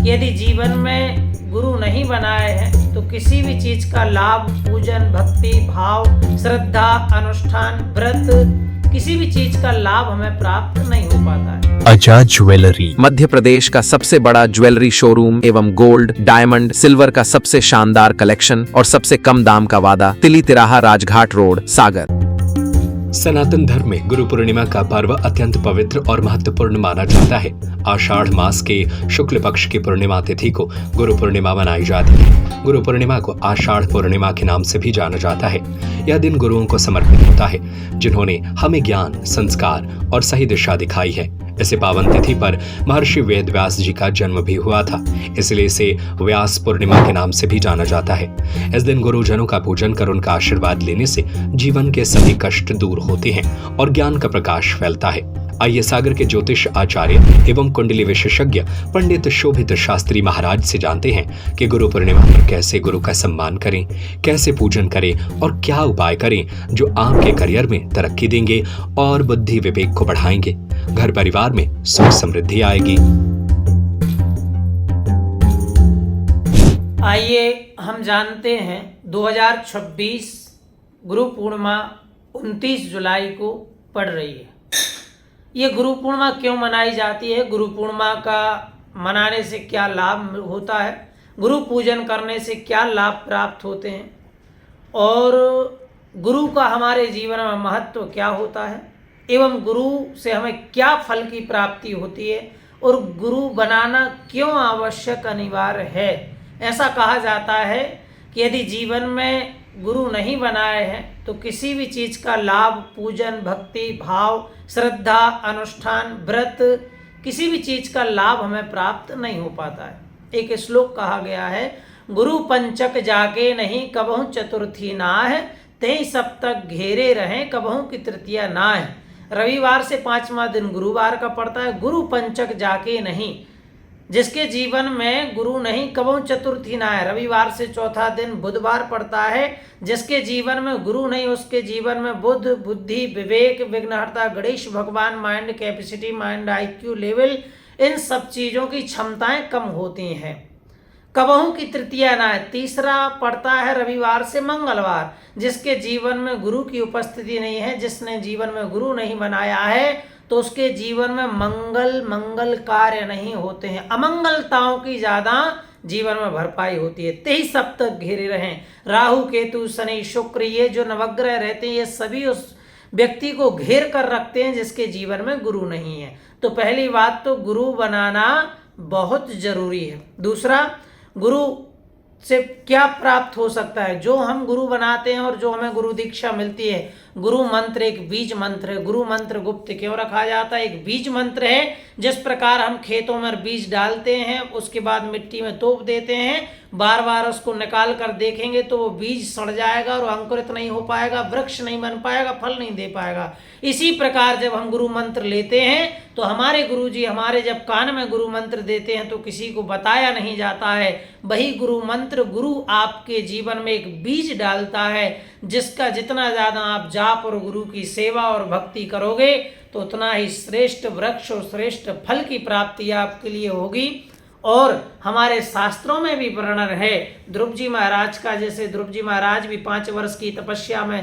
यदि जीवन में गुरु नहीं बनाए हैं तो किसी भी चीज का लाभ, पूजन, भक्ति भाव, श्रद्धा, अनुष्ठान, व्रत, किसी भी चीज का लाभ हमें प्राप्त नहीं हो पाता है। आजाद ज्वेलरी मध्य प्रदेश का सबसे बड़ा ज्वेलरी शोरूम एवं गोल्ड, डायमंड, सिल्वर का सबसे शानदार कलेक्शन और सबसे कम दाम का वादा, तिली तिराहा, राजघाट रोड, सागर। सनातन धर्म में गुरु पूर्णिमा का पर्व अत्यंत पवित्र और महत्वपूर्ण माना जाता है। आषाढ़ मास के शुक्ल पक्ष की पूर्णिमा तिथि को गुरु पूर्णिमा मनाई जाती है। गुरु पूर्णिमा को आषाढ़ पूर्णिमा के नाम से भी जाना जाता है। यह दिन गुरुओं को समर्पित होता है, जिन्होंने हमें ज्ञान, संस्कार और सही दिशा दिखाई है। इसे पावन तिथि पर महर्षि वेद व्यास जी का जन्म भी हुआ था, इसलिए इसे व्यास पूर्णिमा के नाम से भी जाना जाता है। इस दिन गुरुजनों का पूजन कर उनका आशीर्वाद लेने से जीवन के सभी कष्ट दूर होते हैं और ज्ञान का प्रकाश फैलता है। आइए सागर के ज्योतिष आचार्य एवं कुंडली विशेषज्ञ पंडित शोभित शास्त्री महाराज से जानते हैं कि गुरु पूर्णिमा पर कैसे गुरु का सम्मान करें, कैसे पूजन करें और क्या उपाय करें जो आपके करियर में तरक्की देंगे और बुद्धि विवेक को बढ़ाएंगे। घर परिवार में सुख समृद्धि आएगी। आइए हम जानते हैं 2026 गुरु पूर्णिमा 29 जुलाई को पड़ रही है। ये गुरु पूर्णिमा क्यों मनाई जाती है? गुरु पूर्णिमा का मनाने से क्या लाभ होता है? गुरु पूजन करने से क्या लाभ प्राप्त होते हैं? और गुरु का हमारे जीवन में महत्व क्या होता है एवं गुरु से हमें क्या फल की प्राप्ति होती है और गुरु बनाना क्यों आवश्यक, अनिवार्य है? ऐसा कहा जाता है कि यदि जीवन में गुरु नहीं बनाए हैं तो किसी भी चीज का लाभ, पूजन, भक्ति भाव, श्रद्धा, अनुष्ठान, व्रत, किसी भी चीज का लाभ हमें प्राप्त नहीं हो पाता है। एक श्लोक कहा गया है, गुरु पंचक जाके नहीं कबहू चतुर्थी नाह, तेई सप्तक घेरे रहें कबहू की तृतीया नाह। रविवार से 5वां दिन गुरुवार का पड़ता है। गुरु पंचक जाके नहीं, जिसके जीवन में गुरु नहीं कबहू चतुर्थी ना है। रविवार से चौथा दिन बुधवार पड़ता है। जिसके जीवन में गुरु नहीं, उसके जीवन में बुद्ध, बुद्धि, विवेक, विघ्नहर्ता गणेश भगवान, mind capacity, mind IQ level, इन सब चीज़ों की क्षमताएं कम होती हैं। कबहू की तृतीया ना है। तीसरा पड़ता है रविवार से मंगलवार। जिसके जीवन में गुरु की उपस्थिति नहीं है, जिसने जीवन में गुरु नहीं बनाया है, तो उसके जीवन में मंगल कार्य नहीं होते हैं। अमंगलताओं की ज्यादा जीवन में भरपाई होती है। 23 सप्तक घेरे रहें। राहु, केतु, शनि, शुक्र, ये जो नवग्रह रहते हैं, ये सभी उस व्यक्ति को घेर कर रखते हैं जिसके जीवन में गुरु नहीं है। तो पहली बात तो गुरु बनाना बहुत जरूरी है। दूसरा, गुरु से क्या प्राप्त हो सकता है? जो हम गुरु बनाते हैं और जो हमें गुरु दीक्षा मिलती है, गुरु मंत्र एक बीज मंत्र है। गुरु मंत्र गुप्त क्यों रखा जाता है? एक बीज मंत्र है। जिस प्रकार हम खेतों में बीज डालते हैं, उसके बाद मिट्टी में तोप देते हैं, बार बार उसको निकाल कर देखेंगे तो वो बीज सड़ जाएगा और अंकुरित नहीं हो पाएगा, वृक्ष नहीं बन पाएगा, फल नहीं दे पाएगा। इसी प्रकार जब हम गुरु मंत्र लेते हैं तो हमारे गुरु जी हमारे जब कान में गुरु मंत्र देते हैं तो किसी को बताया नहीं जाता है। वही गुरु मंत्र गुरु आपके जीवन में एक बीज डालता है, जिसका जितना ज़्यादा आप जाप और गुरु की सेवा और भक्ति करोगे तो उतना ही श्रेष्ठ वृक्ष और श्रेष्ठ फल की प्राप्ति आपके लिए होगी। और हमारे शास्त्रों में भी वर्णन है ध्रुव जी महाराज का। जैसे ध्रुव जी महाराज भी 5 वर्ष की तपस्या में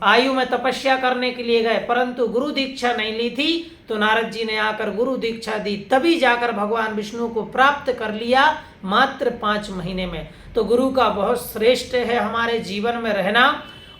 आयु में तपस्या करने के लिए गए, परंतु गुरु दीक्षा नहीं ली थी। तो नारद जी ने आकर गुरु दीक्षा दी, तभी जाकर भगवान विष्णु को प्राप्त कर लिया मात्र 5 महीने में। तो गुरु का बहुत श्रेष्ठ है हमारे जीवन में रहना।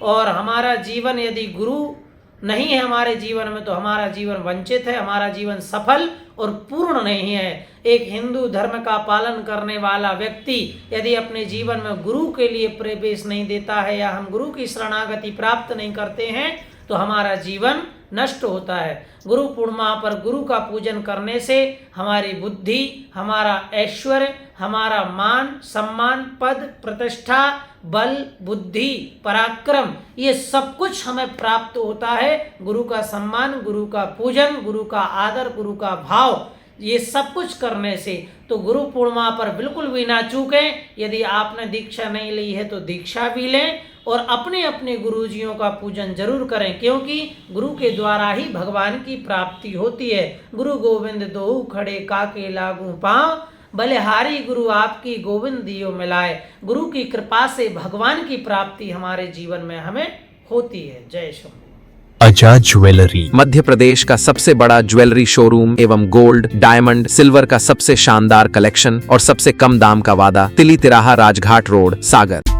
और हमारा जीवन यदि गुरु नहीं है हमारे जीवन में तो हमारा जीवन वंचित है, हमारा जीवन सफल और पूर्ण नहीं है। एक हिंदू धर्म का पालन करने वाला व्यक्ति यदि अपने जीवन में गुरु के लिए प्रवेश नहीं देता है या हम गुरु की शरणागति प्राप्त नहीं करते हैं तो हमारा जीवन नष्ट होता है। गुरु पूर्णिमा पर गुरु का पूजन करने से हमारी बुद्धि, हमारा ऐश्वर्य, हमारा मान सम्मान, पद प्रतिष्ठा, बल, बुद्धि, पराक्रम, ये सब कुछ हमें प्राप्त होता है। गुरु का सम्मान, गुरु का पूजन, गुरु का आदर, गुरु का भाव, ये सब कुछ करने से। तो गुरु पूर्णिमा पर बिल्कुल भी ना चूकें। यदि आपने दीक्षा नहीं ली है तो दीक्षा भी लें और अपने अपने गुरुजियों का पूजन जरूर करें, क्योंकि गुरु के द्वारा ही भगवान की प्राप्ति होती है। गुरु गोविंद दोऊ खड़े काके लागू पाँव, बलिहारी गुरु आपकी गोविंद दियो मिलाए। गुरु की कृपा से भगवान की प्राप्ति हमारे जीवन में हमें होती है। जय शंभू। अजा ज्वेलरी मध्य प्रदेश का सबसे बड़ा ज्वेलरी शोरूम एवं गोल्ड, डायमंड, सिल्वर का सबसे शानदार कलेक्शन और सबसे कम दाम का वादा। तिली तिराहा राजघाट रोड, सागर।